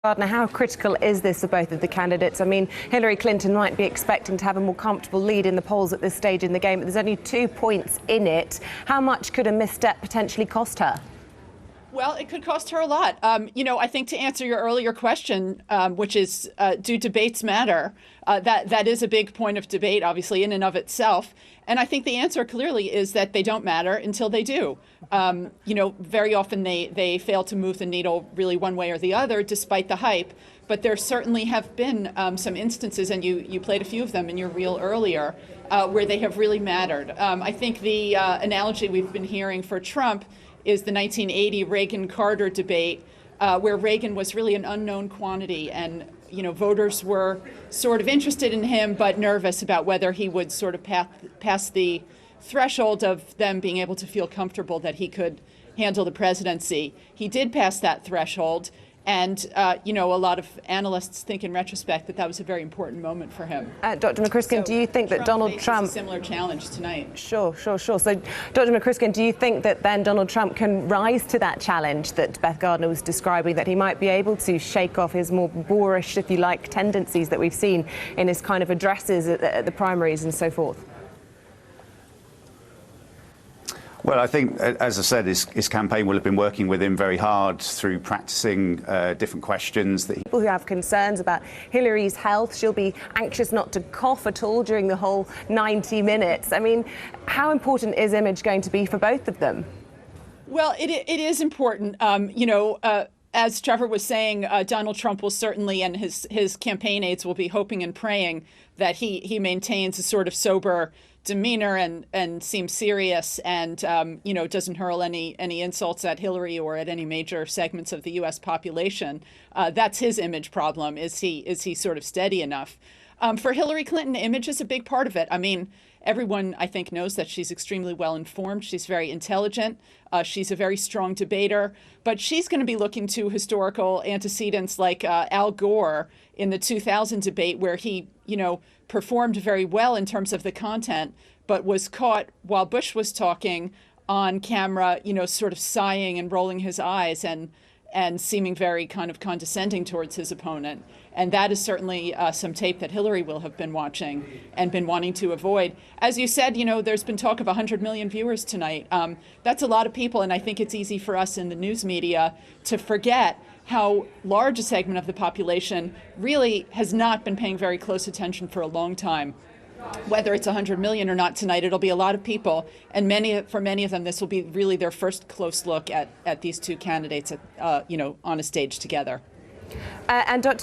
Gardner, how critical is this for both of the candidates? I mean, Hillary Clinton might be expecting to have a more comfortable lead in the polls at this stage in the game, but there's only 2 points in it. How much could a misstep potentially cost her? Well, it could cost her a lot. I think to answer your earlier question, which is, do debates matter? That is a big point of debate, obviously, in and of itself. And I think the answer clearly is that they don't matter until they do. Very often they fail to move the needle really one way or the other, despite the hype. But there certainly have been some instances, and you played a few of them in your reel earlier, where they have really mattered. I think the analogy we've been hearing for Trump is the 1980 Reagan-Carter debate, where Reagan was really an unknown quantity, and voters were sort of interested in him but nervous about whether he would sort of pass the threshold of them being able to feel comfortable that he could handle the presidency. He did pass that threshold, and a lot of analysts think in retrospect that was a very important moment for him. Dr. McCriskin, do you think that Donald Trump... a similar challenge tonight? Sure. So, Dr. McCriskin, do you think that then Donald Trump can rise to that challenge that Beth Gardner was describing, that he might be able to shake off his more boorish, if you like, tendencies that we've seen in his kind of addresses at the primaries and so forth? Well, I think, as I said, his campaign will have been working with him very hard through practicing different questions. People who have concerns about Hillary's health, she'll be anxious not to cough at all during the whole 90 minutes. I mean, how important is image going to be for both of them? Well, it is important. As Trevor was saying, Donald Trump will certainly, and his campaign aides will be hoping and praying that he maintains a sort of sober demeanor and seems serious and doesn't hurl any insults at Hillary or at any major segments of the U.S. population. That's his image problem. Is he sort of steady enough? For Hillary Clinton, image is a big part of it. I mean, everyone, I think, knows that she's extremely well informed. She's very intelligent. She's a very strong debater. But she's going to be looking to historical antecedents like Al Gore in the 2000 debate, where he, performed very well in terms of the content, but was caught while Bush was talking on camera, sort of sighing and rolling his eyes and seeming very kind of condescending towards his opponent. And that is certainly some tape that Hillary will have been watching and been wanting to avoid. As you said, there's been talk of 100 million viewers tonight. That's a lot of people, and I think it's easy for us in the news media to forget how large a segment of the population really has not been paying very close attention for a long time. Whether it's 100 million or not tonight, it'll be a lot of people, and for many of them, this will be really their first close look at these two candidates, on a stage together. And Dr.